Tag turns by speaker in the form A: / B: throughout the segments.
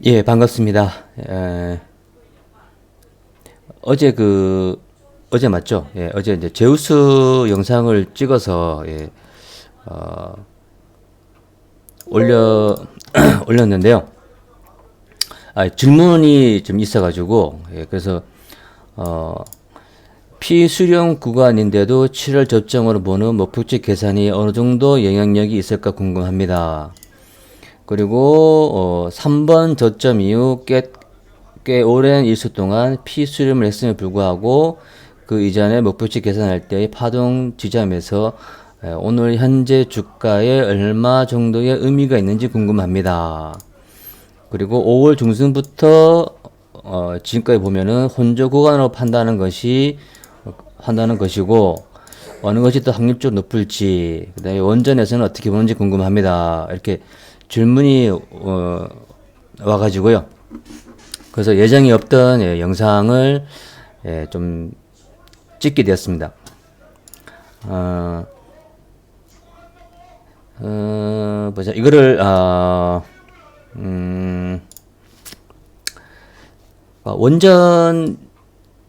A: 예, 반갑습니다. 어제 어제 맞죠? 예, 어제 이제 제우스 영상을 찍어서, 어, 올려, 올렸는데요. 질문이 좀 있어가지고, 그래서, 어, 피수령 구간인데도 7월 접점으로 보는 목표치 계산이 어느 정도 영향력이 있을까 궁금합니다. 그리고 3번 저점 이후 꽤 오랜 일수 동안 피수렴을 했음에 불구하고 그 이전에 목표치 계산할 때의 파동 지점에서 오늘 현재 주가에 얼마 정도의 의미가 있는지 궁금합니다. 그리고 5월 중순부터 지금까지 보면은 혼조 구간으로 판단하는 것이고 어느 것이 더 확률적으로 높을지, 그다음에 원전에서는 어떻게 보는지 궁금합니다. 이렇게 질문이 와가지고요. 그래서 예정이 없던 영상을 좀 찍게 되었습니다. 보자. 이거를 원전에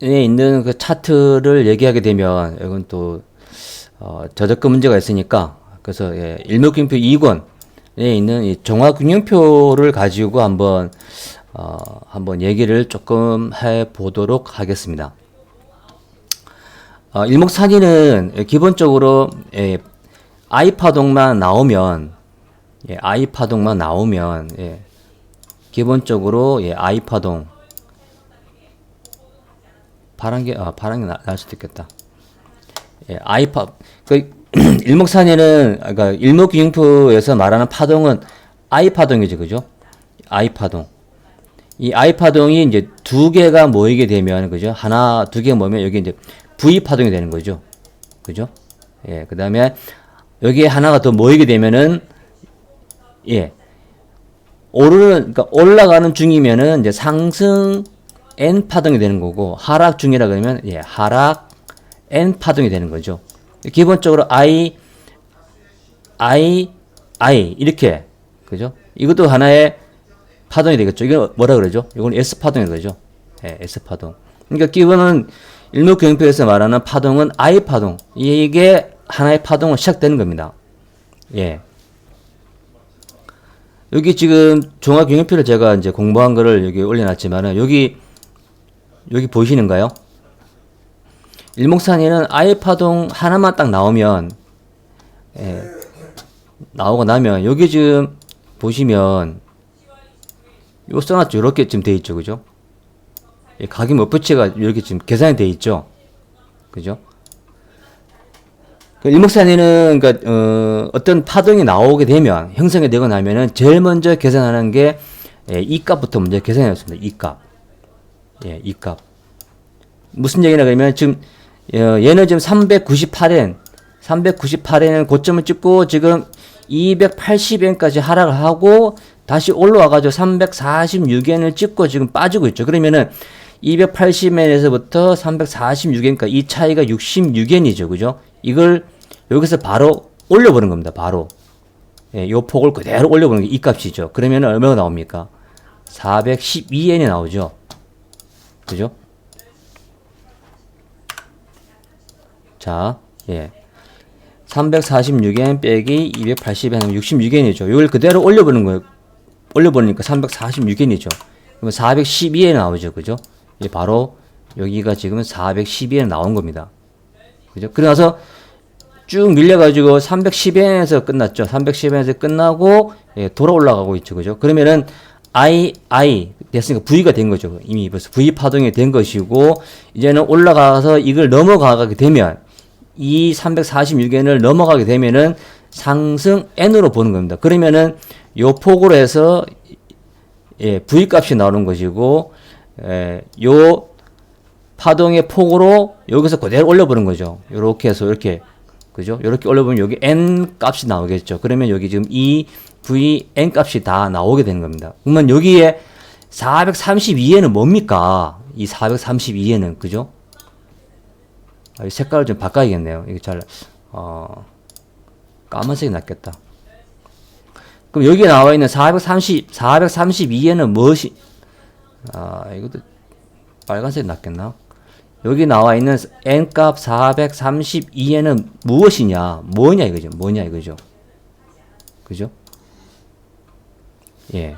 A: 있는 그 차트를 얘기하게 되면 이건 또 저작권 문제가 있으니까, 그래서 일목균표 2권에 있는 이 종합균형표를 가지고 한번 얘기를 조금 해 보도록 하겠습니다. 일목산인은 기본적으로 I 파동만 나오면, 기본적으로 I 파동, 파란 게 날 수도 있겠다. 일목산인은, 그러니까 일목균형표에서 말하는 파동은 I 파동이죠, 그죠? I 파동. 이 I 파동이 이제 두 개가 모이게 되면, 그죠? 두 개가 모이면 여기 이제 V 파동이 되는 거죠. 그죠? 그 다음에 여기에 하나가 더 모이게 되면은, 그러니까 올라가는 중이면은 이제 상승 N 파동이 되는 거고, 하락 중이라 그러면, 하락 N 파동이 되는 거죠. 기본적으로 이렇게, 그죠? 이것도 하나의 파동이 되겠죠. 이건 뭐라 그러죠? 이건 S 파동이 되죠. S 파동. 그러니까 기본은 일목균형표에서 말하는 파동은 I 파동. 이게 하나의 파동으로 시작되는 겁니다. 여기 지금 종합균형표를 제가 이제 공부한 거를 여기 올려놨지만은, 여기 보이시는가요? 일목산인은 I 파동 하나만 딱 나오면, 나오고 나면, 여기 지금 보시면, 요 써놨죠. 이렇게 지금 돼 있죠. 그죠? 가격 목표치가 이렇게 지금 계산이 돼 있죠. 그죠? 일목산인은, 그러니까, 어떤 파동이 나오게 되면, 형성이 되고 나면은, 제일 먼저 계산하는 게, 이 값부터 먼저 계산해 놨습니다. 이 값. 이 값. 무슨 얘기냐, 그러면, 지금, 얘는 지금 398엔 고점을 찍고, 지금 280엔까지 하락을 하고, 다시 올라와가지고 346엔을 찍고 지금 빠지고 있죠. 그러면은 280엔에서부터 346엔까지 이 차이가 66엔이죠. 그죠? 이걸 여기서 바로 올려보는 겁니다. 바로. 요 폭을 그대로 올려보는 게 이 값이죠. 그러면 얼마가 나옵니까? 412엔이 나오죠. 그죠? 자, 346엔 빼기 280엔 하면 66엔이죠. 이걸 그대로 올려보는 거예요. 올려보니까 346엔이죠. 그러면 412엔 나오죠. 그죠? 바로 여기가 지금 412엔 나온 겁니다. 그죠? 그러나서 쭉 밀려가지고 310엔에서 끝났죠. 310엔에서 끝나고 돌아 올라가고 있죠. 그죠? 그러면은 I 됐으니까 V가 된 거죠. 이미 벌써 V 파동이 된 것이고, 이제는 올라가서 이걸 넘어가게 되면, 이 346엔을 넘어가게 되면은 상승 N으로 보는 겁니다. 그러면은 요 폭으로 해서 V 값이 나오는 것이고, 요 파동의 폭으로 여기서 그대로 올려보는 거죠. 요렇게 해서 이렇게, 그죠? 요렇게 올려보면 여기 N 값이 나오겠죠. 그러면 여기 지금 이 V N 값이 다 나오게 되는 겁니다. 그러면 여기에 432엔은 뭡니까? 이 432엔은, 그죠? 색깔을 좀 바꿔야겠네요. 이게 까만색이 낫겠다. 그럼 여기 나와 있는 432에는 무엇이, 이것도 빨간색 낫겠나? 여기 나와 있는 n값 432에는 무엇이냐? 뭐냐 이거죠. 뭐냐 이거죠. 그죠? 예.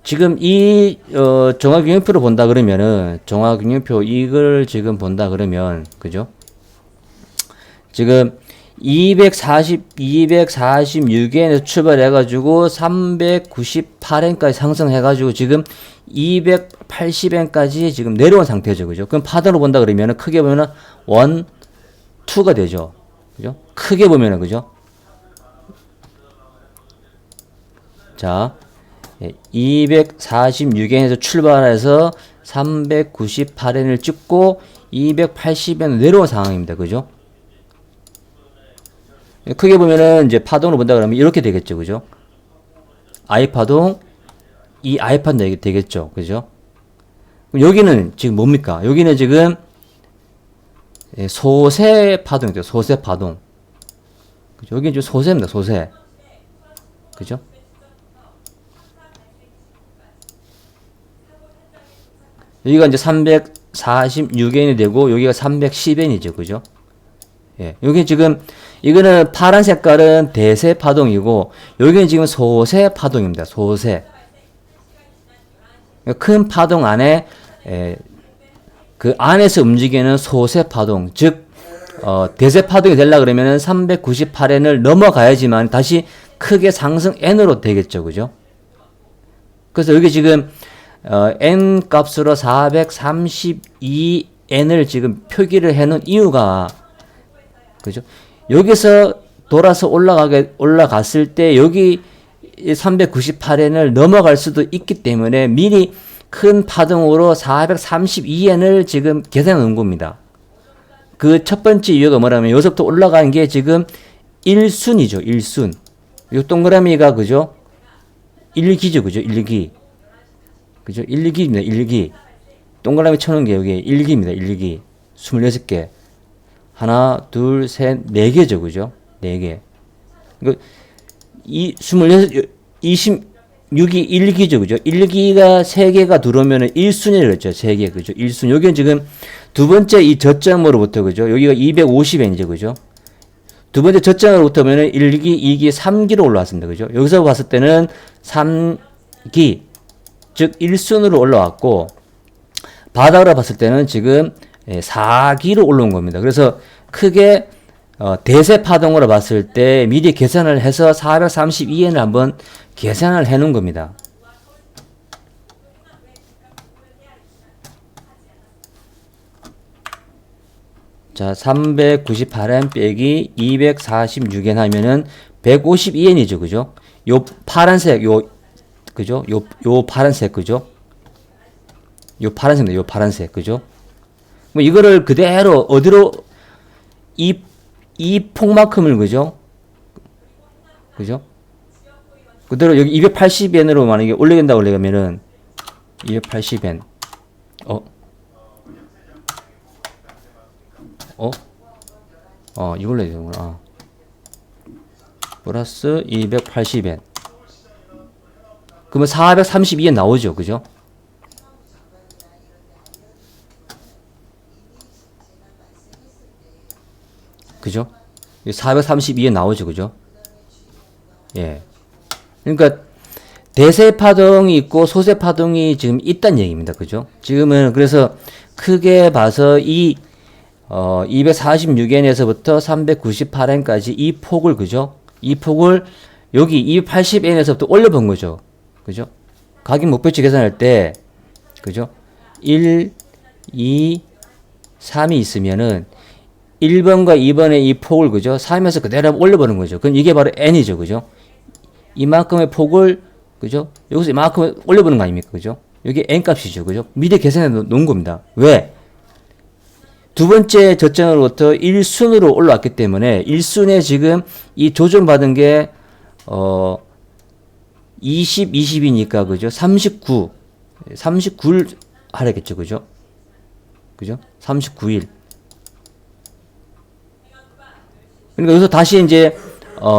A: 지금 이 종합균형표를 본다 그러면은 종합균형표 이걸 지금 본다 그러면 그죠? 지금 246엔에서 출발해가지고 398엔까지 상승해가지고 지금 280엔까지 지금 내려온 상태죠. 그죠? 그럼 파동으로 본다 그러면은 크게 보면은 1, 2가 되죠. 그죠? 크게 보면은 그죠? 자, 246엔에서 출발해서 398엔을 찍고 280엔 내려온 상황입니다. 그죠? 크게 보면은 이제 파동으로 본다 그러면 이렇게 되겠죠. 그죠? I 파동, 이 I 파동 되겠죠. 그죠? 그럼 여기는 지금 뭡니까? 여기는 지금 소세 파동이죠. 소세 파동. 그죠? 여기는 지금 소세입니다. 소세. 그죠? 여기가 이제 346엔이 되고 여기가 310엔이죠. 그죠? 예. 여기 지금 이거는 파란 색깔은 대세 파동이고 여기는 지금 소세 파동입니다. 소세. 큰 파동 안에 그 안에서 움직이는 소세 파동, 즉 대세 파동이 되려 그러면은 398엔을 넘어가야지만 다시 크게 상승 N으로 되겠죠. 그죠? 그래서 여기 지금 N 값으로 432N을 지금 표기를 해 놓은 이유가 그죠? 여기서 돌아서 올라갔을 때 여기 398엔을 넘어갈 수도 있기 때문에 미리 큰 파동으로 432엔을 지금 계산해 놓은 겁니다. 그 첫 번째 이유가 뭐냐면 여기서부터 올라가는 게 지금 1순이죠. 1순. 이 동그라미가 그죠? 1기죠. 그죠? 1기. 그죠? 1기입니다. 1기. 동그라미 쳐놓은 게 여기 1기입니다. 1기. 26개. 하나, 둘, 셋, 네 개죠. 그죠? 네 개. 이 26, 26이 1기죠. 그죠? 1기가 3개가 들어오면은 1순위를 그랬죠. 3개. 그죠? 1순. 여기는 지금 두 번째 이 저점으로부터 그죠? 여기가 250엔이죠. 그죠? 두 번째 저점으로부터 보면은 1기, 2기, 3기로 올라왔습니다. 그죠? 여기서 봤을 때는 3기, 즉 1순으로 올라왔고, 바닥으로 봤을 때는 지금 4기로 올라온 겁니다. 그래서 크게 대세 파동으로 봤을 때 미리 계산을 해서 432엔을 한번 계산을 해 놓은 겁니다. 자, 398엔 빼기 246엔 하면은 152엔이죠. 그죠? 요 파란색, 그죠? 요 파란색, 그죠? 요 파란색입니다. 요 파란색, 그죠? 뭐 이거를 그대로 어디로 이 폭만큼을 그죠? 그죠? 그대로 여기 280엔으로 만약에 올려간다고 올려가면은 280엔. 이걸로 해야 되는구나. 플러스 280엔. 그러면 432엔 나오죠. 그죠? 그죠? 432엔 나오죠. 그죠? 예. 그러니까 대세 파동이 있고 소세 파동이 지금 있다는 얘기입니다. 그죠? 지금은 그래서 크게 봐서 이 246엔에서부터 398엔까지 이 폭을 그죠? 이 폭을 여기 280엔에서부터 올려본 거죠. 그죠? 가격 목표치 계산할 때 그죠? 1, 2, 3이 있으면은 1번과 2번의 이 폭을 그죠? 3에서 그대로 올려보는 거죠. 그럼 이게 바로 n이죠. 그죠? 이만큼의 폭을 그죠? 여기서 이만큼 올려보는 거 아닙니까? 그죠? 이게 n 값이죠. 그죠? 미리 계산해 놓은 겁니다. 왜? 두 번째 저점으로부터 1순으로 올라왔기 때문에 1순에 지금 이 조정받은 게 20, 20이니까 그죠? 39를 하라겠죠. 그죠? 그죠? 39일. 그러니까 여기서 다시 이제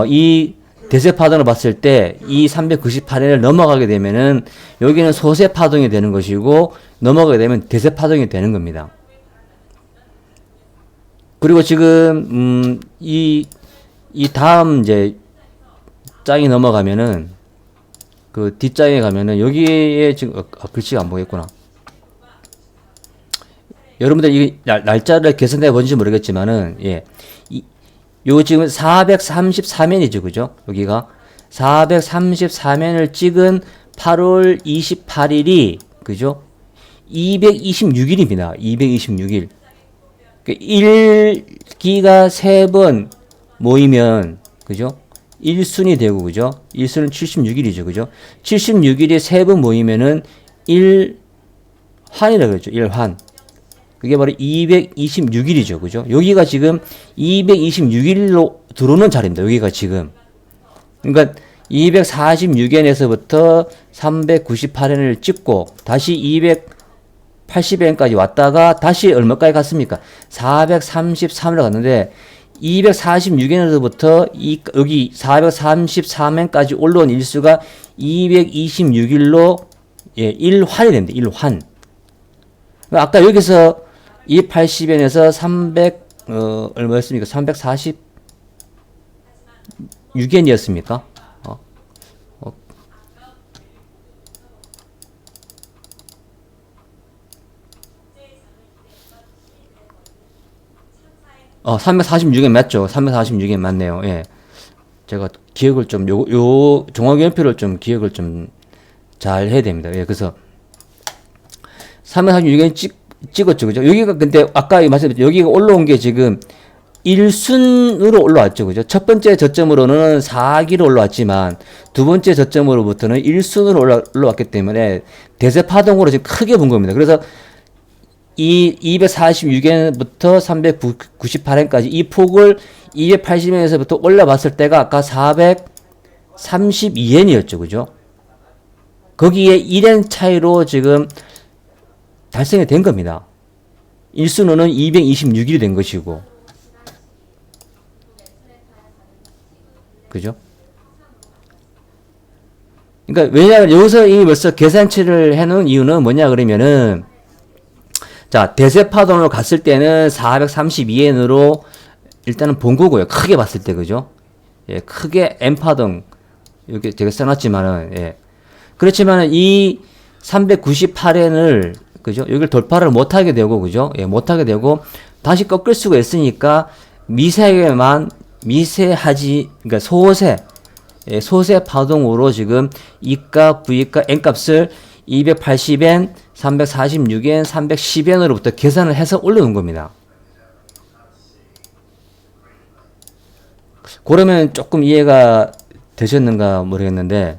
A: 이 대세 파동을 봤을 때 이 398엔을 넘어가게 되면은 여기는 소세 파동이 되는 것이고 넘어가게 되면 대세 파동이 되는 겁니다. 그리고 지금 이 다음 이제 짱이 넘어가면은 그 뒷장에 가면은 여기에 지금 글씨가 안 보겠구나. 여러분들 이 날짜를 계산해 본지 모르겠지만은 요 지금 433엔이죠, 그죠? 여기가 433엔을 찍은 8월 28일이 그죠? 226일입니다. 226일. 그러니까 1기가 3번 모이면 그죠? 1순이 되고 그죠? 1순은 76일이죠, 그죠? 76일이 3번 모이면은 1환이라고 그랬죠. 1환. 그게 바로 226일이죠. 그죠? 여기가 지금 226일로 들어오는 자리입니다. 여기가 지금. 그러니까 246엔에서부터 398엔을 찍고 다시 280엔까지 왔다가 다시 얼마까지 갔습니까? 433으로 갔는데 246엔에서부터 여기 433엔까지 올라온 일수가 226일로 1환이 됩니다. 1환. 아까 여기서 280엔에서 얼마였습니까? 346엔이었습니까? 346엔 맞죠? 346엔 맞네요. 예. 제가 기억을 좀, 요 종합연표를 좀 기억을 좀 잘 해야 됩니다. 예, 그래서 346엔 찍었죠. 그죠? 여기가 근데 아까 말씀드렸죠. 여기가 올라온 게 지금 1순으로 올라왔죠. 그죠? 첫 번째 저점으로는 4기로 올라왔지만 두 번째 저점으로부터는 1순으로 올라왔기 때문에 대세 파동으로 지금 크게 본 겁니다. 그래서 이 246엔부터 398엔까지 이 폭을 280엔에서부터 올라봤을 때가 아까 432엔이었죠. 그죠? 거기에 1엔 차이로 지금 달성이 된 겁니다. 1순위는 226일이 된 것이고. 그죠? 그러니까 왜냐하면 여기서 이 벌써 계산치를 해놓은 이유는 뭐냐 그러면은 자, 대세 파동으로 갔을 때는 432엔으로 일단은 본 거고요. 크게 봤을 때, 그죠? 예, 크게 M 파동, 이렇게 제가 써놨지만은, 예. 그렇지만은 이 398엔을, 그죠? 여기를 돌파를 못하게 되고, 그죠? 예, 못하게 되고, 다시 꺾을 수가 있으니까, 미세하지, 그러니까 소세, 예, 소세 파동으로 지금 E값, V값, N값을 280엔, 346엔, 310엔으로부터 계산을 해서 올려놓은 겁니다. 그러면 조금 이해가 되셨는가 모르겠는데,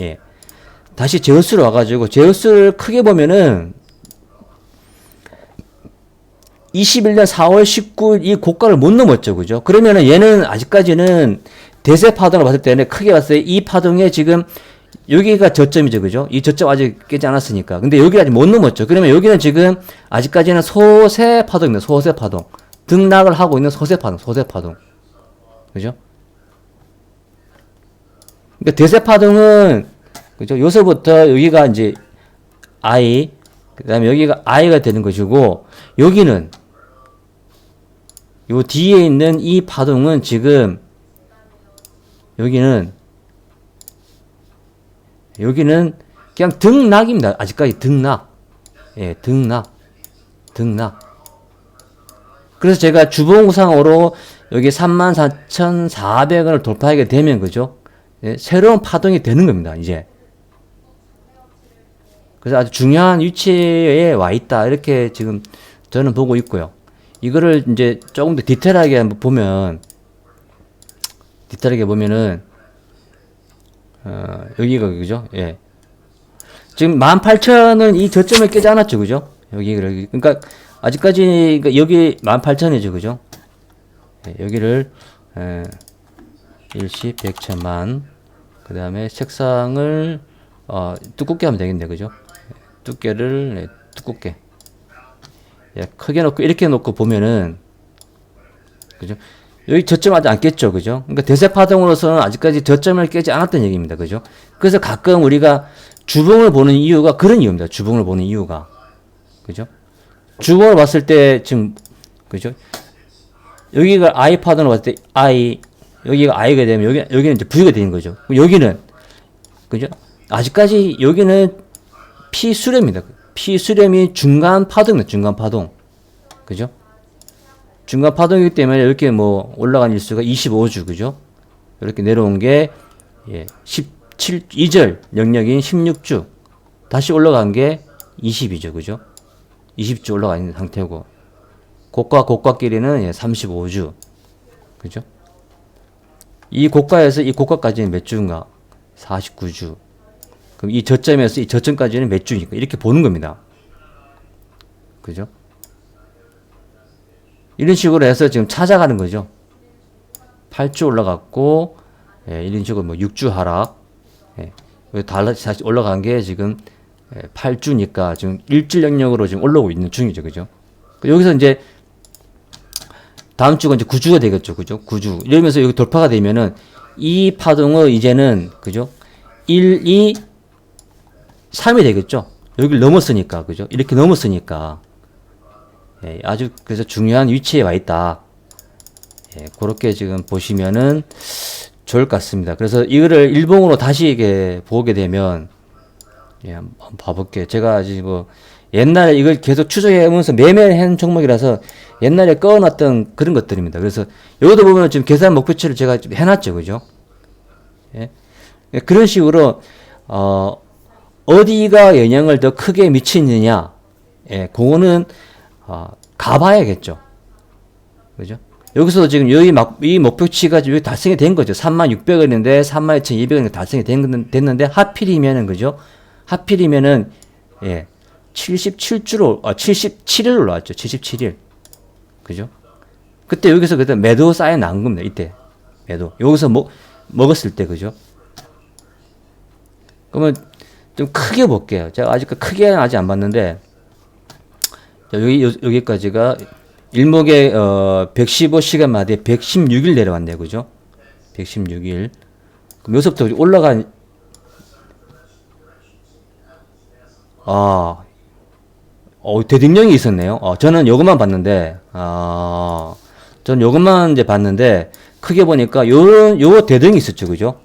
A: 예. 다시 제우스로 와가지고, 제우스를 크게 보면은, 21년 4월 19일 이 고가를 못 넘었죠. 그죠? 그러면은 얘는 아직까지는 대세 파동을 봤을 때는 크게 봤어요. 이 파동에 지금 여기가 저점이죠. 그죠? 이 저점 아직 깨지 않았으니까. 근데 여기 아직 못 넘었죠. 그러면 여기는 지금 아직까지는 소세 파동입니다. 소세 파동. 등락을 하고 있는 소세 파동. 소세 파동. 그죠? 그러니까 대세 파동은 그죠? 요서부터 여기가 이제 I, 그 다음에 여기가 I가 되는 것이고, 여기는 요 뒤에 있는 이 파동은 지금 여기는 그냥 등락입니다. 아직까지 등락. 예, 등락. 그래서 제가 주봉상으로 여기 34,400원을 돌파하게 되면, 그죠? 예, 새로운 파동이 되는 겁니다, 이제. 그래서 아주 중요한 위치에 와 있다. 이렇게 지금 저는 보고 있고요. 이거를 이제 조금 더 디테일하게 한번 보면은, 여기가, 그죠? 예. 지금 18,000은 이 저점을 깨지 않았죠, 그죠? 그러니까, 아직까지, 여기 18,000이죠, 그죠? 예, 여기를, 일시, 100, 1000만. 그 다음에 색상을, 두껍게 하면 되겠네, 그죠? 두께를, 두껍게. 예, 크게 놓고, 이렇게 놓고 보면은, 그죠? 여기 저점 아직 안 깼죠. 그죠? 그러니까 대세 파동으로서는 아직까지 저점을 깨지 않았던 얘기입니다. 그죠? 그래서 가끔 우리가 주봉을 보는 이유가 그런 이유입니다. 주봉을 보는 이유가. 그죠? 주봉을 봤을 때 지금, 그죠? 여기가 I 파동을 봤을 때 I, 여기가 I가 되면 여기는 이제 V가 되는 거죠. 여기는, 그죠? 아직까지 여기는 P 수렴입니다. P 수렴이 중간 파동입니다. 중간 파동. 그죠? 중간 파동이기 때문에 이렇게 뭐 올라간 일수가 25주, 그죠? 이렇게 내려온 게, 2절 영역인 16주. 다시 올라간 게 20이죠, 그죠? 20주 올라가 있는 상태고. 고가 길이는 35주. 그죠? 이 고가에서 이 고가까지는 몇 주인가? 49주. 그럼 이 저점에서 이 저점까지는 몇 주니까? 이렇게 보는 겁니다. 그죠? 이런 식으로 해서 지금 찾아가는 거죠. 8주 올라갔고, 이런 식으로 뭐 6주 하락, 다시 올라간 게 지금 8주니까 지금 일주 영역으로 지금 올라오고 있는 중이죠. 그죠? 여기서 이제 다음 주가 이제 9주가 되겠죠. 그죠? 9주. 이러면서 여기 돌파가 되면은 이 파동은 이제는, 그죠? 1, 2, 3이 되겠죠? 여기를 넘었으니까. 그죠? 이렇게 넘었으니까. 아주 그래서 중요한 위치에 와 있다. 그렇게 지금 보시면은 좋을 것 같습니다. 그래서 이거를 일봉으로 다시 이게 보게 되면, 한번 봐볼게요. 제가 아직 뭐 옛날에 이걸 계속 추적해오면서 매매한 종목이라서 옛날에 꺼놨던 그런 것들입니다. 그래서 여기도 보면 지금 계산 목표치를 제가 좀 해놨죠. 그죠? 그런 식으로, 어디가 영향을 더 크게 미치느냐, 그거는 가봐야겠죠. 그죠? 여기서 지금 이 목표치가 여기 달성이 된 거죠. 36,600원인데 32,200원이 달성이 됐는데 하필이면은, 그죠? 하필이면은, 77일 올라왔죠. 77일. 그죠? 그때 여기서 그때 매도 쌓여 나온 겁니다. 이때. 매도. 여기서 먹었을 때, 그죠? 그러면 좀 크게 볼게요. 제가 아직 크게는 아직 안 봤는데, 자, 여기까지가 일목에 115시간 만에 116일 내려왔네요. 그죠? 116일. 그럼 여기서부터 올라간, 대등령이 있었네요. 저는 요것만 봤는데, 저는 요것만 이제 봤는데, 크게 보니까 요 대등이 있었죠. 그죠?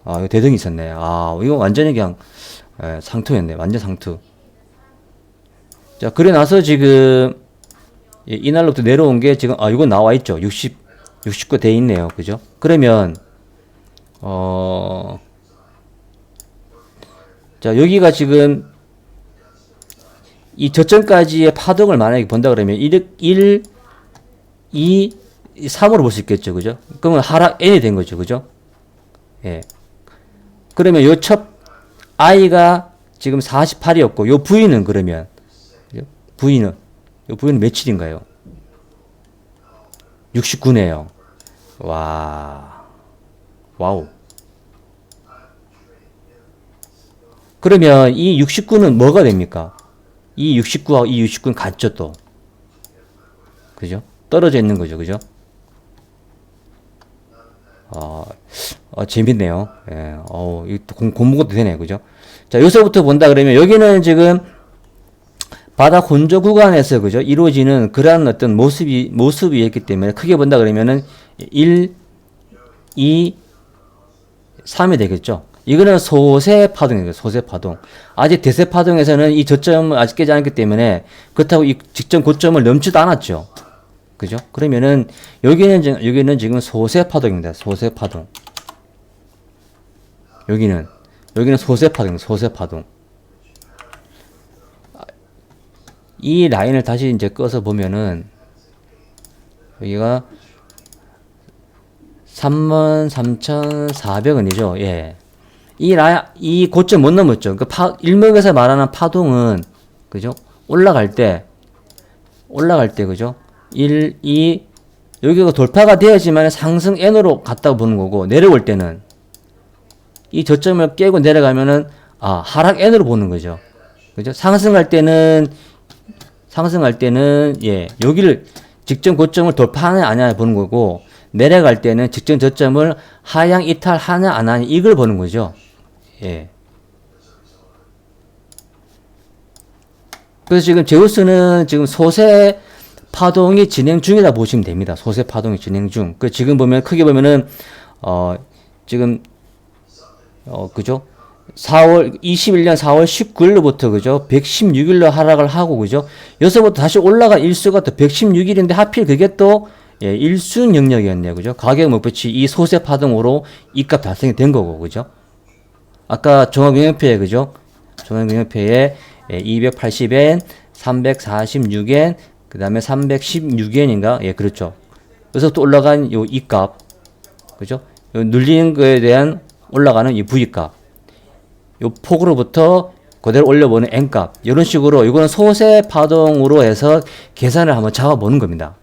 A: 요 대등이 있었네. 이거 완전히 그냥, 상투였네. 완전 상투. 자, 그래 나서 지금, 이날로부터 내려온 게 지금, 이거 나와 있죠. 69 돼 있네요. 그죠? 그러면, 자, 여기가 지금, 이 저점까지의 파동을 만약에 본다 그러면 1, 2, 3으로 볼 수 있겠죠. 그죠? 그러면 하락 N이 된 거죠. 그죠? 그러면 요 첫 I가 지금 48이었고, 요 V는 그러면, 요 V는 며칠인가요? 69네요. 와우. 그러면 이 69는 뭐가 됩니까? 이 69하고 이 69는 같죠, 또. 그죠? 떨어져 있는 거죠, 그죠? 재밌네요. 이거 공부가 되네요, 그죠? 자, 여기서부터 본다 그러면, 여기는 지금 바닥 혼조 구간에서, 그죠? 이루어지는 그러한 어떤 모습이었기 때문에, 크게 본다 그러면은, 1, 2, 3이 되겠죠? 이거는 소세 파동이에요. 소세 파동. 아직 대세 파동에서는 이 저점을 아직 깨지 않았기 때문에 그렇다고 이 직전 고점을 넘지도 않았죠. 그죠? 그러면은 여기는 지금 소세 파동입니다. 소세 파동. 여기는 소세 파동. 소세 파동. 이 라인을 다시 이제 꺼서 보면은 여기가 33,400원이죠. 예. 이 고점 못 넘었죠. 그 일목에서 말하는 파동은, 그죠? 올라갈 때, 그죠? 1, 2, 여기가 돌파가 되어야지만 상승 N으로 갔다고 보는 거고, 내려올 때는, 이 저점을 깨고 내려가면은, 하락 N으로 보는 거죠. 그죠? 상승할 때는, 여기를, 직전 고점을 돌파하냐 안 하냐 보는 거고, 내려갈 때는 직전 저점을 하향 이탈하냐 안 하냐 이걸 보는 거죠. 예. 그래서 지금 제우스는 지금 소세 파동이 진행 중이다 보시면 됩니다. 소세 파동이 진행 중. 그 지금 보면 크게 보면은 지금 그죠? 21년 4월 19일로부터 그죠? 116일로 하락을 하고 그죠? 여기서부터 다시 올라간 일수가 또 116일인데 하필 그게 또 예, 일순 영역이었네요. 그죠? 가격 목표치 이 소세 파동으로 이 값 달성이 된 거고 그죠? 아까 종합영역표에 그죠? 종합영역표에 280엔, 346엔, 그 다음에 316엔인가? 예, 그렇죠. 그래서 또 올라간 요 이 값, 그죠? 요 눌리는 거에 대한 올라가는 이 V값, 요 폭으로부터 그대로 올려보는 N값, 이런 식으로 이거는 소세 파동으로 해서 계산을 한번 잡아보는 겁니다.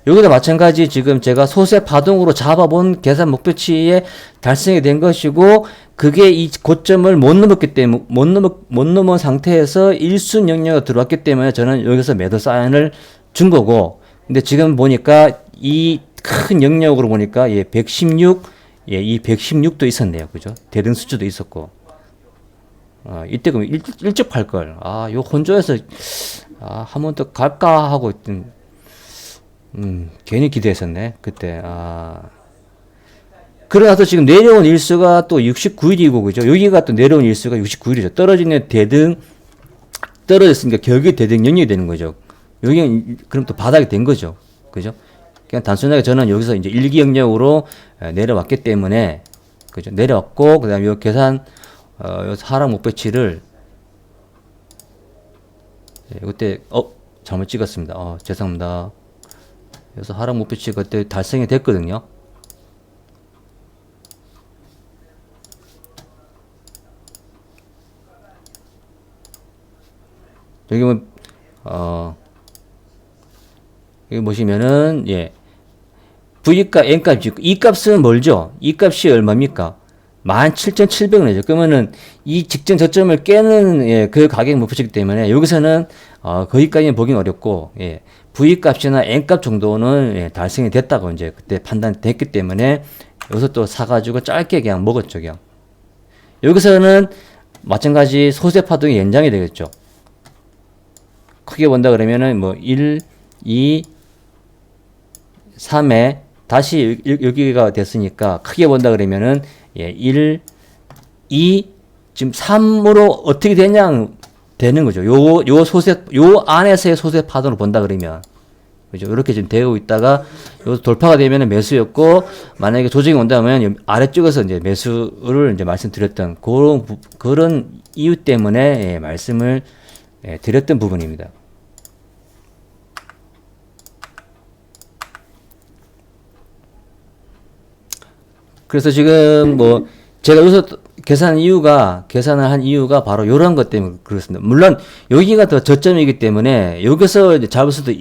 A: 여기도 마찬가지 지금 제가 소세 파동으로 잡아본 계산 목표치에 달성이 된 것이고, 그게 이 고점을 못 넘었기 때문에, 못 넘은 상태에서 일순 영역으로 들어왔기 때문에 저는 여기서 매도 사인을 준 거고, 근데 지금 보니까 이 큰 영역으로 보니까 예, 116, 예, 이 116도 있었네요. 그죠? 대등 수치도 있었고. 이때 그럼 일찍 팔 걸. 요 혼조에서, 한 번 더 갈까 하고 있던, 괜히 기대했었네. 그때, 그러나서 지금 내려온 일수가 또 69일이고, 그죠? 여기가 또 내려온 일수가 69일이죠. 떨어지는 대등, 떨어졌으니까 결국에 대등 영역이 되는 거죠. 여기는 그럼 또 바닥이 된 거죠. 그죠? 그냥 단순하게 저는 여기서 이제 일기 영역으로 내려왔기 때문에, 그죠? 내려왔고, 그 다음에 요 계산, 요 하락 목표치를, 그때, 잘못 찍었습니다. 죄송합니다. 그래서 하락 목표치 그때 달성이 됐거든요. 여기 여기 보시면은, 예. V값, N값이 있고, 이 값은 멀죠? 이 값이 얼마입니까? 17,700원이죠. 그러면은, 이 직전 저점을 깨는, 예, 그 가격 목표치이기 때문에, 여기서는, 거기까지는 보긴 어렵고, 예. V값이나 N값 정도는, 예, 달성이 됐다고 이제 그때 판단됐기 때문에, 여기서 또 사가지고 짧게 그냥 먹었죠, 그냥. 여기서는, 마찬가지 소세 파동이 연장이 되겠죠. 크게 본다 그러면은, 1, 2, 3에 다시 여기가 됐으니까 크게 본다 그러면은 1, 2, 지금 3으로 어떻게 되는 거죠. 요 소세, 요 안에서의 소세 파동을 본다 그러면. 그죠. 이렇게 지금 되고 있다가 요 돌파가 되면은 매수였고, 만약에 조정이 온다면 아래쪽에서 이제 매수를 이제 말씀드렸던 그런 이유 때문에 말씀을 드렸던 부분입니다. 그래서 지금 제가 여기서 계산을 한 이유가 바로 이런 것 때문에 그렇습니다. 물론 여기가 더 저점이기 때문에 여기서 이제 잡을 수도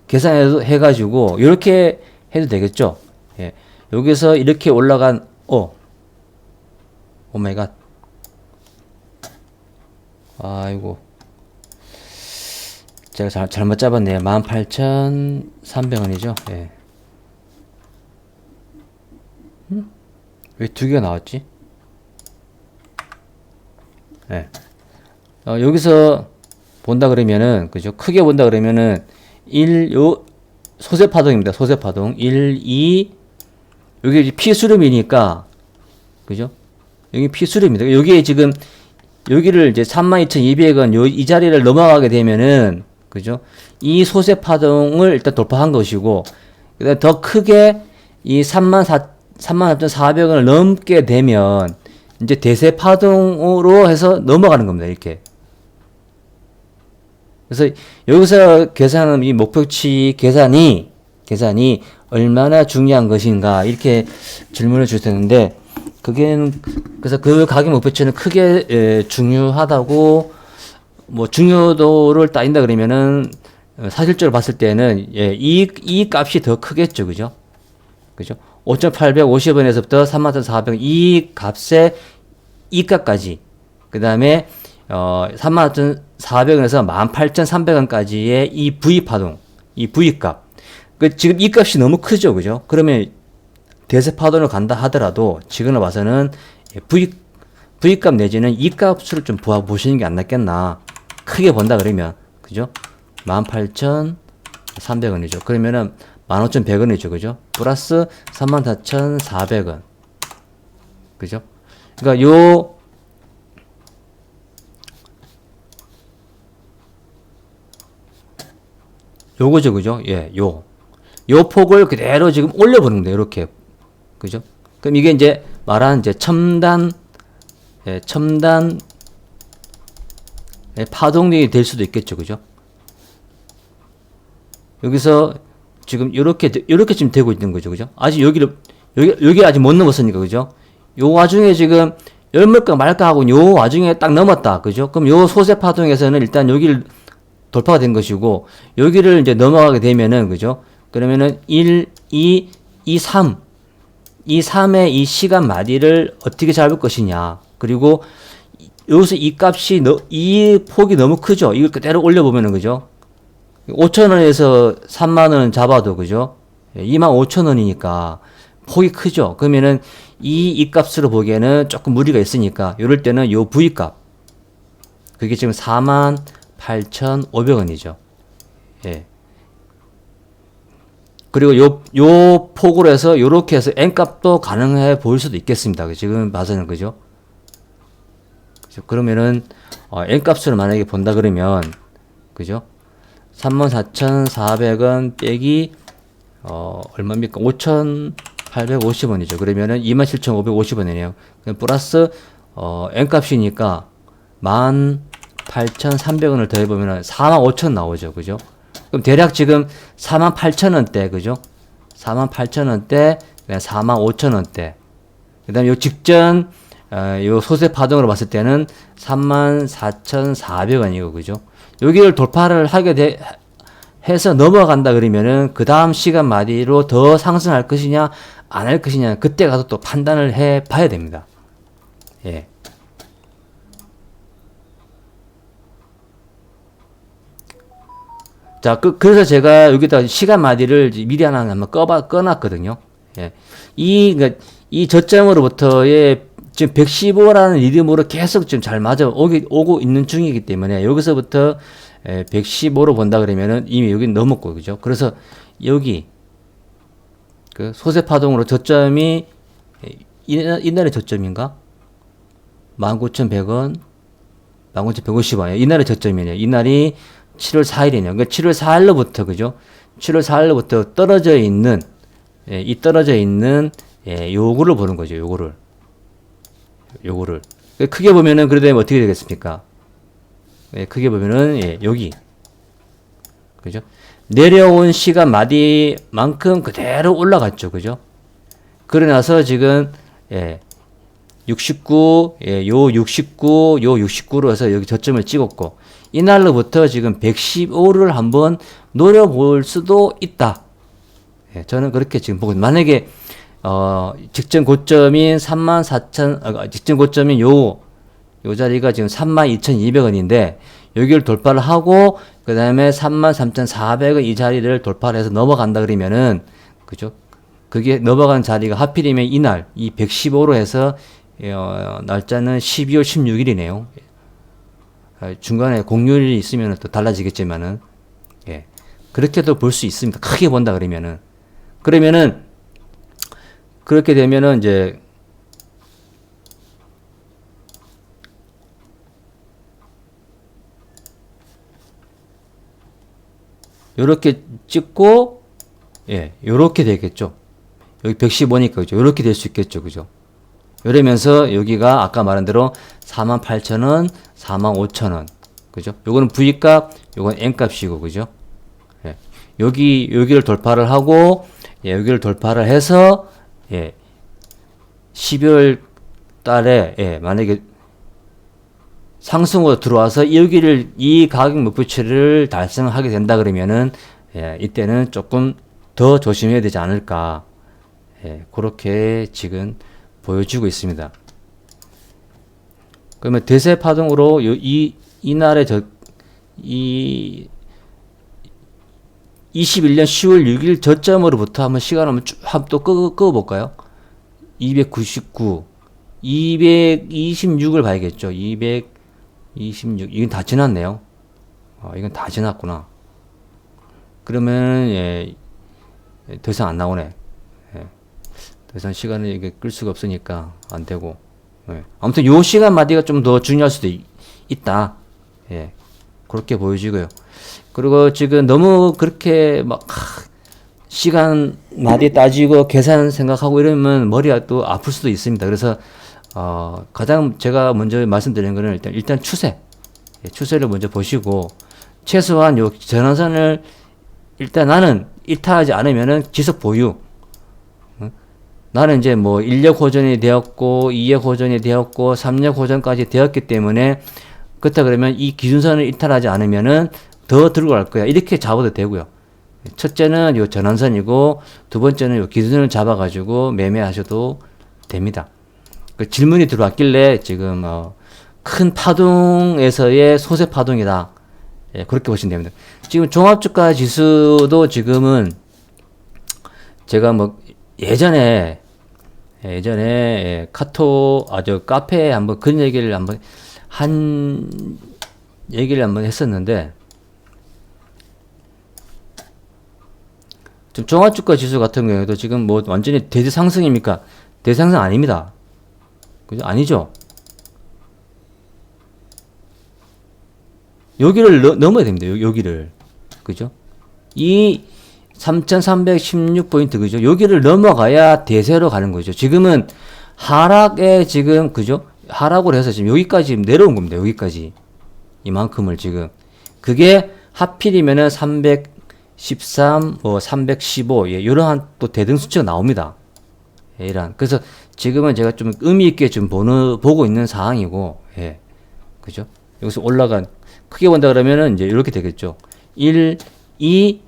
A: 계산해가지고 이렇게 해도 되겠죠. 예. 여기서 이렇게 올라간 오 마이 갓. 아이고. 제가 잘못 잡았네요. 18,300원이죠. 예. 왜 두 개가 나왔지? 네. 여기서 본다 그러면은, 그죠? 크게 본다 그러면은, 소세 파동입니다. 소세 파동. 1, 2, 여기 이제 피수렴이니까, 그죠? 여기 피수렴입니다. 여기에 지금, 여기를 이제 32,200원, 이 자리를 넘어가게 되면은, 그죠? 이 소세 파동을 일단 돌파한 것이고, 그 다음에 더 크게 이 34,400원을 넘게 되면 이제 대세 파동으로 해서 넘어가는 겁니다. 이렇게. 그래서 여기서 계산하는 이 목표치 계산이 얼마나 중요한 것인가 이렇게 질문을 주셨는데, 그래서 그 가격 목표치는 크게 중요하다고 중요도를 따진다 그러면은 사실적으로 봤을 때는 이 값이 더 크겠죠. 그죠? 5,850원에서부터 31,400원 이 값에 이 값까지, 그 다음에 400원에서 18,300원까지의 이 V파동, 이 V값. 지금 이 값이 너무 크죠, 그죠? 그러면 대세 파동을 간다 하더라도 지금으로 봐서는 V값 내지는 이 값을 좀 보시는 게 안 낫겠나. 크게 본다 그러면, 그죠? 18,300원이죠. 그러면은 15,100원이죠, 그죠? 플러스 34,400원. 그죠? 그러니까 요거죠, 그죠? 예, 요 폭을 그대로 지금 올려보는 겁니다. 이렇게. 그죠? 그럼 이게 이제 말하는 이제 첨단 파동력이 될 수도 있겠죠. 그죠? 여기서 지금 이렇게 지금 되고 있는 거죠. 그죠? 아직 여기 아직 못 넘었으니까. 그죠? 요 와중에 지금 열물까 말까 하고 요 와중에 딱 넘었다. 그죠? 그럼 요 소세 파동에서는 일단 여기를 돌파가 된 것이고, 여기를 이제 넘어가게 되면은, 그죠? 그러면은 1, 2, 3. 이 3의 이 시간 마디를 어떻게 잡을 것이냐. 그리고 여기서 이 값이, 이 폭이 너무 크죠? 이걸 그대로 올려보면은, 그죠? 5,000원에서 3만원 잡아도, 그죠? 25,000원이니까 폭이 크죠? 그러면은 이 값으로 보기에는 조금 무리가 있으니까, 이럴 때는 요 V 값. 그게 지금 48,500원이죠. 예. 그리고 요 폭으로 해서 요렇게 해서 N값도 가능해 보일 수도 있겠습니다. 지금 봐서는. 그죠? 그러면은 N값으로 만약에 본다 그러면, 그죠? 34,400원 빼기 얼마입니까? 5,850원이죠. 그러면은 27,550원이네요. 플러스 N값이니까 18,300원을 더해보면 45,000 나오죠. 그죠? 그럼 대략 지금 48,000원대, 그죠? 48,000원대, 45,000원대. 그 다음에 요 직전, 요 소세 파동으로 봤을 때는 34,400원이고, 그죠? 여기를 돌파를 해서 넘어간다 그러면은, 그 다음 시간 마디로 더 상승할 것이냐, 안 할 것이냐, 그때 가서 또 판단을 해 봐야 됩니다. 예. 자, 그래서 제가 여기다 시간 마디를 미리 하나 한번 꺼놨거든요. 예. 그러니까 이 저점으로부터의 지금 115라는 리듬으로 계속 지금 잘 오고 있는 중이기 때문에 여기서부터 115로 본다 그러면은 이미 여기 넘었고, 그죠? 그래서 여기 그 소세 파동으로 저점이 이날의 저점인가? 19,100원, 19,150원. 이날의 저점이네요. 이날이 7월 4일이네요. 그러니까 7월 4일로부터, 그죠? 7월 4일로부터 떨어져 있는, 이 떨어져 있는, 요거를 보는 거죠. 요거를. 크게 보면은, 그러다 보면 어떻게 되겠습니까? 크게 보면은, 여기. 그죠? 내려온 시간 마디만큼 그대로 올라갔죠. 그죠? 그러고 나서 지금, 69, 요 69로 해서 여기 저점을 찍었고, 이날로부터 지금 115를 한번 노려볼 수도 있다. 저는 그렇게 지금 보고, 만약에, 직전 고점인 34,000, 직전 고점인 요 자리가 지금 32,200원인데, 여기를 돌파를 하고, 그 다음에 33,400원 이 자리를 돌파를 해서 넘어간다 그러면은, 그죠? 그게 넘어간 자리가 하필이면 이날, 이 115로 해서, 날짜는 12월 16일이네요. 중간에 공휴일이 있으면 또 달라지겠지만은, 그렇게도 볼 수 있습니다. 크게 본다 그러면은. 그렇게 되면은 이제, 요렇게 찍고, 요렇게 되겠죠. 여기 115니까, 그죠? 요렇게 될 수 있겠죠. 그죠? 이러면서 여기가 아까 말한 대로 48,000원, 45,000원. 그죠? 요거는 V값, 요건 N값이고, 그죠? 여기를 돌파를 하고, 여기를 돌파를 해서, 12월 달에, 만약에 상승으로 들어와서 이 가격 목표치를 달성하게 된다 그러면은, 이때는 조금 더 조심해야 되지 않을까. 그렇게 지금 보여주고 있습니다. 그러면 대세 파동으로 이날의 이 21년 10월 6일 저점으로부터 한번 시간을 한번 쭉 또 끄어볼까요? 299, 226을 봐야겠죠. 226, 이건 다 지났네요. 이건 다 지났구나. 그러면, 예, 더 이상 안 나오네. 예, 더 이상 시간을 이게 끌 수가 없으니까 안 되고. 예. 아무튼 요 시간 마디가 좀 더 중요할 수도 있다. 예, 그렇게 보여지고요. 그리고 지금 너무 그렇게 막, 시간 마디 따지고 계산 생각하고 이러면 머리가 또 아플 수도 있습니다. 그래서 가장 제가 먼저 말씀드리는 거는 일단 추세, 추세를 먼저 보시고 최소한 요 전환선을 일단 나는 이탈하지 않으면은 지속 보유. 나는 이제 뭐 1력 호전이 되었고 2력 호전이 되었고 3력 호전까지 되었기 때문에 그렇다 그러면 이 기준선을 이탈하지 않으면은 더 들고 갈 거야. 이렇게 잡아도 되고요. 첫째는 요 전환선이고 두 번째는 요 기준선을 잡아가지고 매매하셔도 됩니다. 그 질문이 들어왔길래 지금 큰 파동에서의 소세 파동이다. 예, 그렇게 보시면 됩니다. 지금 종합주가 지수도 지금은 제가 뭐 예전에 카톡 카페에 한번 그런 얘기를 한번 했었는데 지금 종합주가 지수 같은 경우에도 지금 뭐 완전히 대대상승입니까? 대상승 아닙니다. 그죠? 아니죠. 여기를 넘어야 됩니다. 여기를. 그죠? 이 3316포인트, 그죠? 여기를 넘어가야 대세로 가는 거죠. 지금은 하락에 지금, 그죠? 하락을 해서 지금 여기까지 내려온 겁니다. 여기까지. 이만큼을 지금. 그게 하필이면은 313, 315, 예, 요런 또 대등수치가 나옵니다. 예, 이런. 그래서 지금은 제가 좀 의미있게 좀 보고 있는 상황이고, 예. 그죠? 여기서 올라간, 크게 본다 그러면은 이제 이렇게 되겠죠. 1, 2,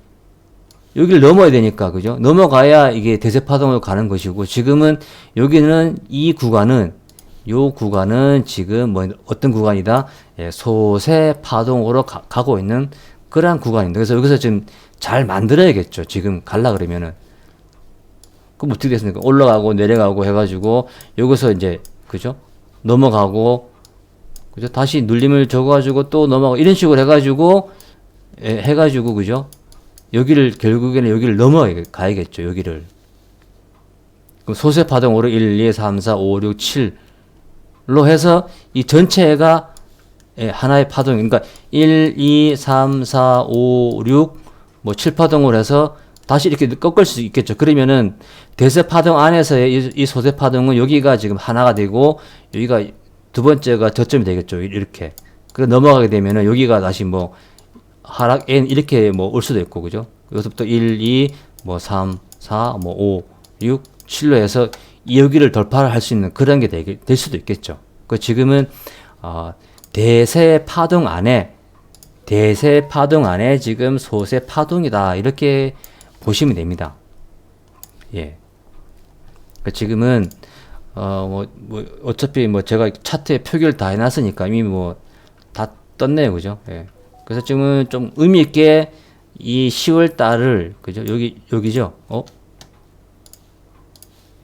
A: 여기를 넘어야 되니까, 그죠? 넘어가야 이게 대세파동으로 가는 것이고, 지금은 여기는 요 구간은 지금 뭐 어떤 구간이다? 예, 소세파동으로 가고 있는 그러한 구간입니다. 그래서 여기서 지금 잘 만들어야겠죠. 지금 갈라 그러면은. 그럼 어떻게 됐습니까? 올라가고 내려가고 해가지고, 여기서 이제, 그죠? 넘어가고, 그죠? 다시 눌림을 줘가지고 또 넘어가고, 이런 식으로 해가지고, 그죠? 결국에는 여기를 넘어가야겠죠. 여기를. 그럼 소세파동으로 1, 2, 3, 4, 5, 6, 7로 해서 이 전체가 하나의 파동, 그러니까 1, 2, 3, 4, 5, 6, 뭐 7파동으로 해서 다시 이렇게 꺾을 수 있겠죠. 그러면은 대세파동 안에서의 이 소세파동은 여기가 지금 하나가 되고 여기가 두 번째가 저점이 되겠죠. 이렇게. 그래 넘어가게 되면은 여기가 다시 뭐 하락 N 이렇게 뭐 올 수도 있고, 그죠? 여기서부터 1, 2, 뭐 3, 4, 뭐 5, 6, 7로 해서 여기를 돌파를 할 수 있는 그런 게 될 수도 있겠죠. 그 지금은 대세 파동 안에 지금 소세 파동이다. 이렇게 보시면 됩니다. 예. 그 지금은 어차피 뭐 제가 차트에 표기를 다 해놨으니까 이미 뭐 다 떴네요. 그죠? 예. 그래서 지금은 좀 의미있게 이 10월 달을, 그죠? 여기죠?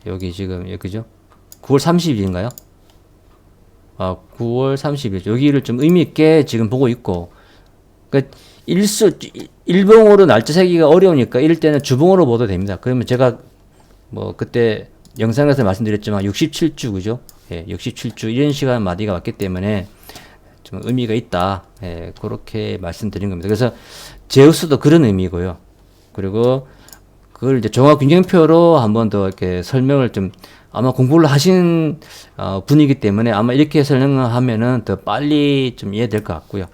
A: 여기 지금, 그죠? 9월 30일인가요? 9월 30일. 여기를 좀 의미있게 지금 보고 있고, 그러니까 일봉으로 날짜 세기가 어려우니까 이럴 때는 주봉으로 보도 됩니다. 그러면 제가 뭐 그때 영상에서 말씀드렸지만 67주, 그죠? 예, 67주 이런 시간 마디가 왔기 때문에 좀 의미가 있다. 예, 그렇게 말씀드린 겁니다. 그래서 제우스도 그런 의미고요. 그리고 그걸 이제 종합균형표로 한 번 더 이렇게 설명을 좀 아마 공부를 하신 분이기 때문에 아마 이렇게 설명을 하면은 더 빨리 좀 이해될 것 같고요.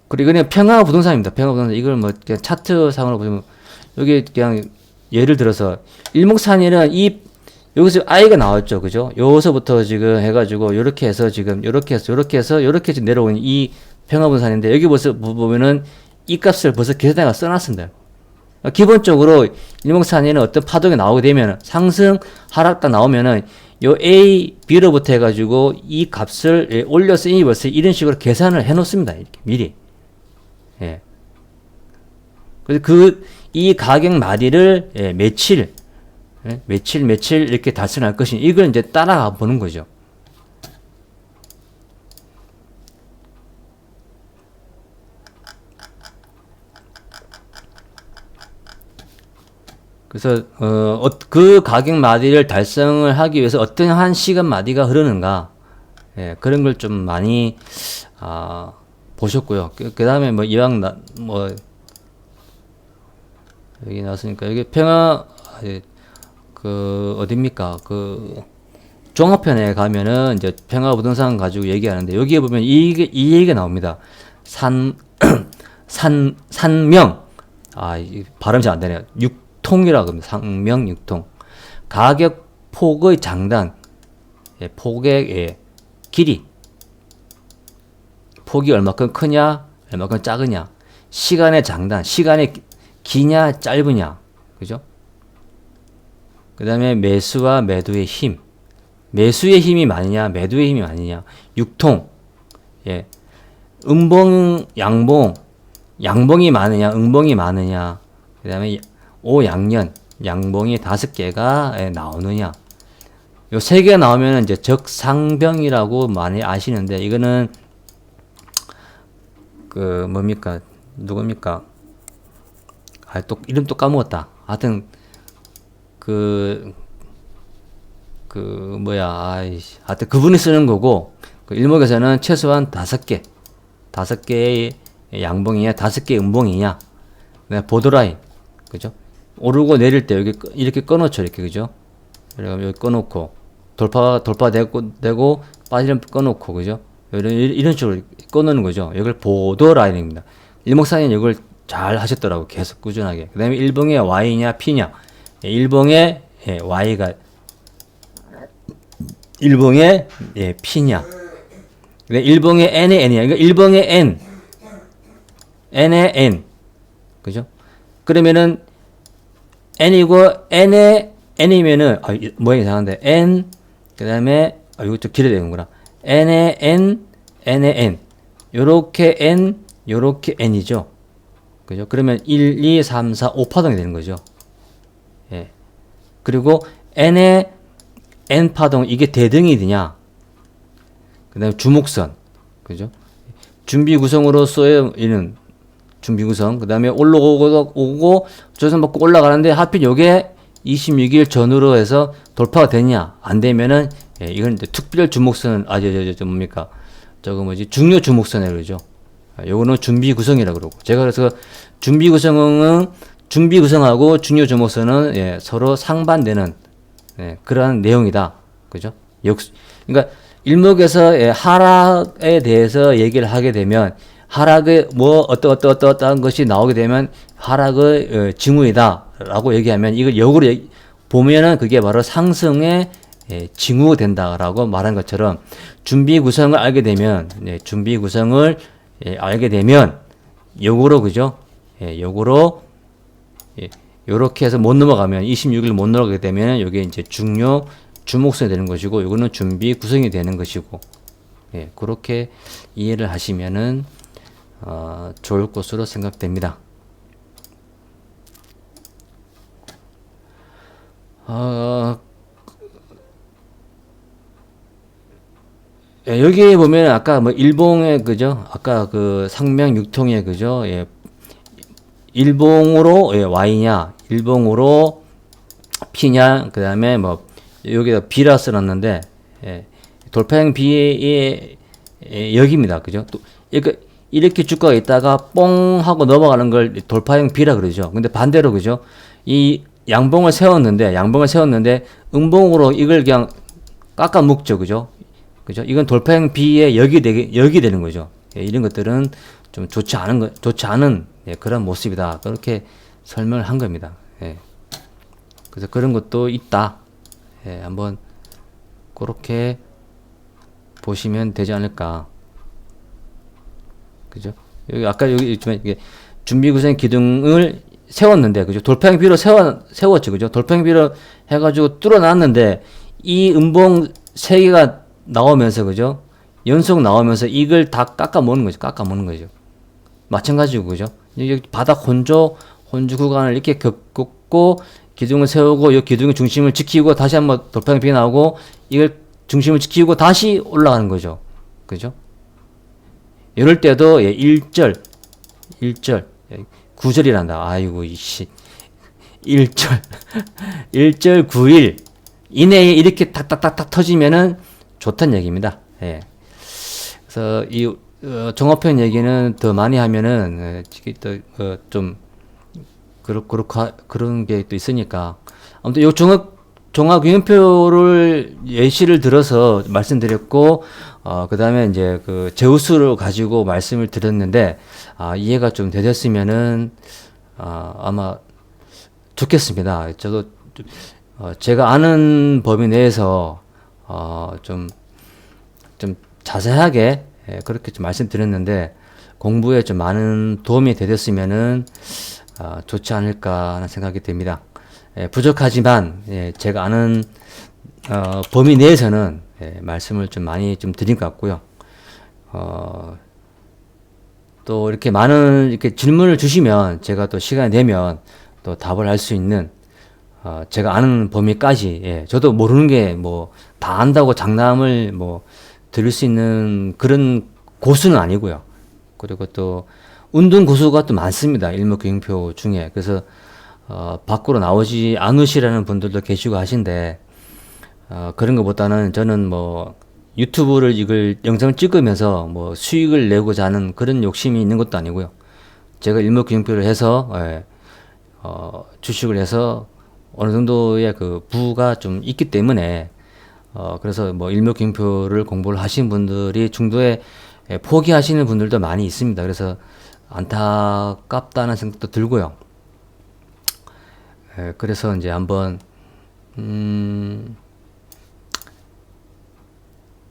A: 그리고 그냥 평화부동산입니다. 평화부동산. 이걸 뭐 그냥 차트상으로 보면 여기 그냥 예를 들어서 일목산일은 여기서 I가 나왔죠. 그죠? 여기서부터 지금 해가지고 요렇게 해서 지금 요렇게 해서 내려오는 이 평화분산인데 여기 벌써 보면은 이 값을 벌써 계산해가 써놨습니다. 기본적으로 일목산일은 어떤 파동이 나오게 되면 상승, 하락 딱 나오면은 요 A, B로부터 해가지고 이 값을 올려서 인입해서 이런 식으로 계산을 해 놓습니다. 이렇게 미리. 예. 그래서 이 가격 마디를 며칠 이렇게 달성할 것이니 이걸 이제 따라가 보는 거죠. 그래서 그 가격 마디를 달성을 하기 위해서 어떤 한 시간 마디가 흐르는가, 그런 걸 좀 많이 보셨고요. 그 다음에 뭐 이왕 여기 나왔으니까 여기 평화 어딥니까 그 종합편에 가면은 이제 평화 부동산 가지고 얘기하는데 여기에 보면 이 얘기가 나옵니다. 산명 발음 잘 안 되네요. 통이라고 합니다. 상명 6통. 가격 폭의 장단, 폭의 길이. 폭이 얼마큼 크냐, 얼마큼 작으냐. 시간의 장단, 시간이 기냐, 짧으냐. 그죠? 그 다음에 매수와 매도의 힘. 매수의 힘이 많으냐, 매도의 힘이 많으냐. 6통. 음봉, 양봉. 양봉이 많으냐, 음봉이 많으냐. 그 다음에 오양년, 양봉이 5개가 나오느냐. 요 3개가 나오면 이제 적상병이라고 많이 아시는데, 이거는, 뭡니까? 누굽니까? 이름 또 까먹었다. 하여튼, 하여튼 그분이 쓰는 거고, 그 일목에서는 최소한 5개의 양봉이냐, 5개의 음봉이냐. 보드라인. 그죠? 오르고 내릴 때 여기 이렇게 꺼놓죠. 이렇게. 그죠? 여기 꺼놓고 돌파되고 빠지면 꺼놓고. 그죠? 이런 식으로 꺼놓는 거죠. 이걸 보더라인입니다. 일목사님 이걸 잘 하셨더라고. 계속 꾸준하게. 그 다음에 일봉의 Y냐 P냐. 일봉의 Y가 일봉의 P냐. 일봉의 N의 N이야. 그러니까 일봉의 N의 N. 그죠? 그러면은 n이고 n이면은 모양이 이상한데 n 그다음에 이거 좀 길어야 되는구나. n의 n 요렇게 n 요렇게 n이죠. 그죠? 그러면 1 2 3 4 5파동이 되는 거죠. 그리고 n의 n 파동 이게 대등이냐? 그다음에 주목선. 그죠? 준비 구성으로 쏘이는 준비 구성. 그 다음에 오고 조선받고 올라가는데 하필 요게 26일 전후로 해서 돌파가 되냐 안 되면은 이건 이제 특별 주목선 뭡니까 중요 주목선이라고 그러죠. 요거는 준비 구성이라고 그러고, 제가 그래서 준비 구성하고 중요 주목선은 서로 상반되는 그러한 내용이다. 그죠? 그러니까 일목에서 하락에 대해서 얘기를 하게 되면 하락의 어떠한 것이 나오게 되면 하락의 징후이다라고 얘기하면 이걸 역으로 보면은 그게 바로 상승의 징후가 된다라고 말한 것처럼 준비 구성을 알게 되면 역으로 그죠? 역으로 요렇게 해서 못 넘어가면 26일 못 넘어가게 되면 이게 이제 중요 주목선이 되는 것이고, 이거는 준비 구성이 되는 것이고, 그렇게 이해를 하시면은 좋을 것으로 생각됩니다. 여기에 보면 아까 일봉의 그죠? 아까 그 상명 6통의 그죠? 일봉으로 Y냐, 일봉으로 P냐, 그 다음에 여기다 B라 써놨는데, 돌파형 B의 여기입니다. 그죠? 또, 이렇게 주가가 있다가 뽕 하고 넘어가는 걸 돌파형 B라 그러죠. 근데 반대로 그죠? 이 양봉을 세웠는데 음봉으로 이걸 그냥 깎아 묶죠. 그죠? 이건 돌파형 B의 역이 되는 거죠. 이런 것들은 좀 좋지 않은 그런 모습이다. 그렇게 설명을 한 겁니다. 그래서 그런 것도 있다. 한번 그렇게 보시면 되지 않을까. 그죠? 여기 아까 여기 준비 구성 기둥을 세웠는데, 그죠? 돌파형 B로 세웠죠. 그죠? 돌파형 B로 해가지고 뚫어놨는데, 이 음봉 3개가 나오면서, 그죠? 연속 나오면서 이걸 다 깎아 먹는 거죠. 깎아 먹는 거죠. 마찬가지고, 그죠? 여기 바닥 혼조 구간을 이렇게 겪고, 기둥을 세우고, 이 기둥의 중심을 지키고, 다시 한번 돌파형 비가 나오고, 이걸 중심을 지키고, 다시 올라가는 거죠. 그죠? 이럴 때도, 1절, 9절이란다. 아이고, 이씨. 1절, 1절 9일 이내에 이렇게 탁탁탁탁 터지면은 좋다는 얘기입니다. 예. 그래서 이 종합편 얘기는 더 많이 하면은 좀 그런 게 또 있으니까 아무튼 요 종합균형표를 예시를 들어서 말씀드렸고 그 다음에 이제 그 제우스를 가지고 말씀을 드렸는데 이해가 좀 되셨으면은 아마 좋겠습니다. 저도 제가 아는 범위 내에서 좀 자세하게 그렇게 좀 말씀드렸는데 공부에 좀 많은 도움이 되셨으면은 좋지 않을까 하는 생각이 듭니다. 부족하지만 제가 아는 범위 내에서는 말씀을 좀 많이 좀 드린 것 같고요. 또 이렇게 많은 이렇게 질문을 주시면 제가 또 시간이 되면 또 답을 할 수 있는 제가 아는 범위까지 저도 모르는 게 뭐 다 안다고 장담을 뭐 드릴 수 있는 그런 고수는 아니고요. 그리고 또 운동 고수가 또 많습니다. 일목균형표 중에. 그래서 밖으로 나오지 않으시라는 분들도 계시고 하신데 그런 것보다는 저는 뭐 유튜브를 이걸 영상을 찍으면서 뭐 수익을 내고자 하는 그런 욕심이 있는 것도 아니고요. 제가 일목균형표를 해서 주식을 해서 어느 정도의 그 부가 좀 있기 때문에 그래서 뭐 일목균형표를 공부를 하신 분들이 중도에 포기하시는 분들도 많이 있습니다. 그래서 안타깝다는 생각도 들고요. 그래서 이제 한번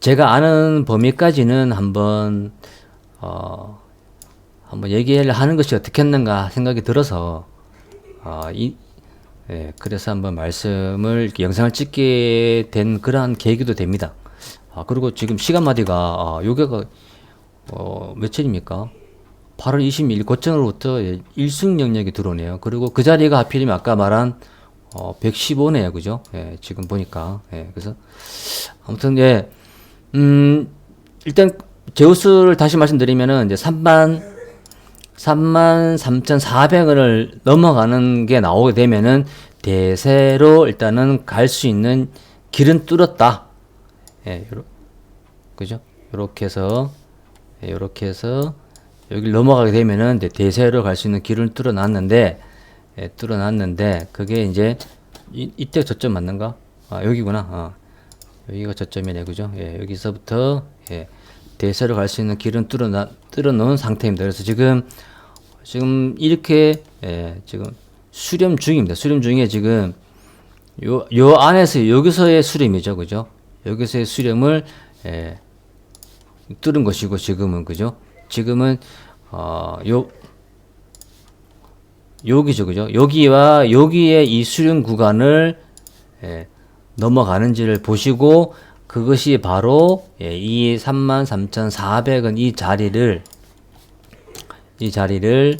A: 제가 아는 범위까지는 한번 얘기를 하는 것이 어떻겠는가 생각이 들어서 그래서 한번 말씀을 이렇게 영상을 찍게 된 그러한 계기도 됩니다. 그리고 지금 시간마디가 요게가 며칠입니까? 8월 26일 고점으로부터 일승 영역이 들어오네요. 그리고 그 자리가 하필이면 아까 말한 115네요. 그죠? 지금 보니까. 그래서 아무튼 일단 제우스를 다시 말씀드리면은 이제 33,400원을 넘어가는 게 나오게 되면은 대세로 일단은 갈 수 있는 길은 뚫었다. 그죠? 요렇게 해서 여기를 넘어가게 되면은 대세로 갈 수 있는 길을 뚫어놨는데 그게 이제 이때 저점 맞는가? 여기구나. 여기가 저점이네. 그죠? 여기서부터 대세로 갈 수 있는 길은 뚫어놓은 상태입니다. 그래서 지금 이렇게 지금 수렴 중입니다. 수렴 중에 지금 요 안에서 여기서의 수렴이죠. 그죠? 여기서의 수렴을 뚫은 것이고 지금은 그죠? 지금은 여기죠. 그죠? 여기와 여기에 이 수렴 구간을 넘어가는지를 보시고 그것이 바로 이 33,400원 이 자리를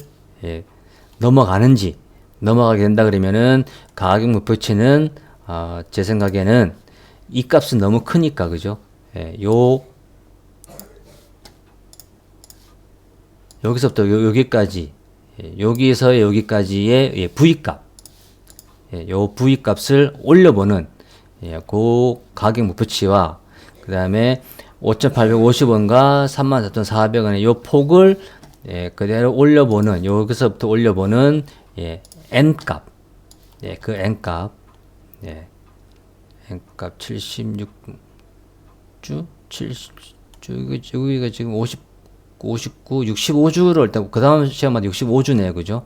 A: 넘어가게 된다 그러면은 가격 목표치는 제 생각에는 이 값은 너무 크니까 그죠? 여기서부터 여기까지 여기서 여기까지의 V값 요 V값을 올려보는 그 가격 목표치와 그 다음에 5,850원과 34,400원의 요 폭을 그대로 올려보는 여기서부터 올려보는 N값 그 N값 N값 76주 70주가 지금 59 65주를 일단 그 다음 시간마다 65주네요 그죠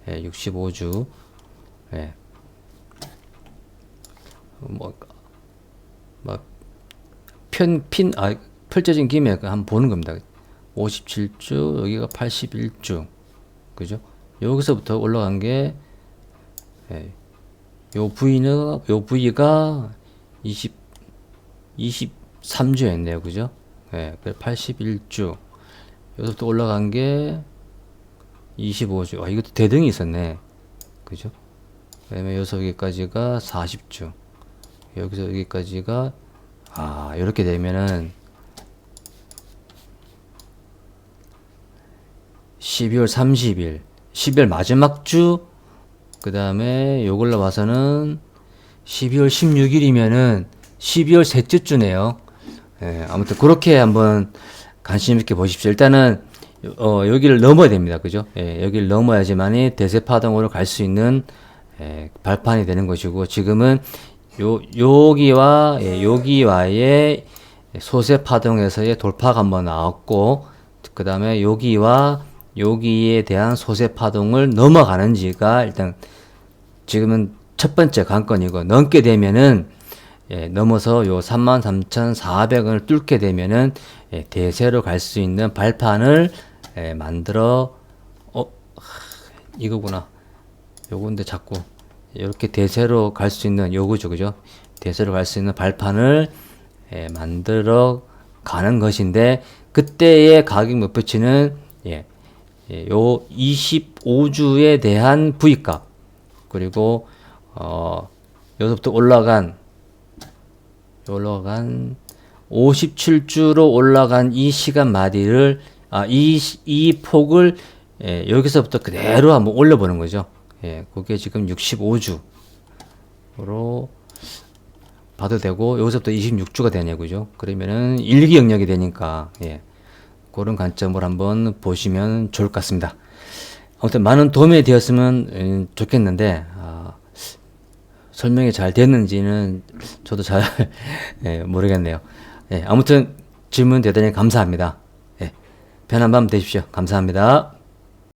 A: 65주 펼쳐진 김에 한번 보는 겁니다. 57주, 여기가 81주. 그죠? 여기서부터 올라간 게, 요 부위가 20, 23주였네요. 그죠? 예, 81주. 여기서부터 올라간 게 25주. 아, 이것도 대등이 있었네. 그죠? 그 다음에 여기까지가 40주. 여기서 여기까지가, 이렇게 되면은 12월 30일, 12월 마지막 주, 그 다음에 요걸로 봐서는 12월 16일이면은 12월 셋째 주네요. 예, 아무튼 그렇게 한번 관심 있게 보십시오. 일단은 여기를 넘어야 됩니다. 그죠? 예, 여기를 넘어야지만이 대세 파동으로 갈 수 있는 발판이 되는 것이고, 지금은 여기와의 소세 파동에서의 돌파가 한번 나왔고, 그 다음에 여기에 대한 소세 파동을 넘어가는지가 일단 지금은 첫 번째 관건이고, 넘게 되면은 넘어서 요 33,400원을 뚫게 되면은 대세로 갈 수 있는 발판을 만들어 이거구나. 요건데 자꾸 이렇게 대세로 갈 수 있는 요거죠. 그죠? 대세로 갈 수 있는 발판을 만들어 가는 것인데, 그때의 가격 목표치는 요 25주에 대한 V값, 그리고 여기서부터 올라간 57주로 올라간 이 시간 마디를 이 폭을 여기서부터 그대로 한번 올려보는 거죠. 그게 지금 65주로 봐도 되고, 여기서부터 26주가 되냐, 그죠? 그러면은 일기 영역이 되니까, 그런 관점을 한번 보시면 좋을 것 같습니다. 아무튼 많은 도움이 되었으면 좋겠는데, 설명이 잘 됐는지는 저도 잘 모르겠네요. 아무튼 질문 대단히 감사합니다. 편한 밤 되십시오. 감사합니다.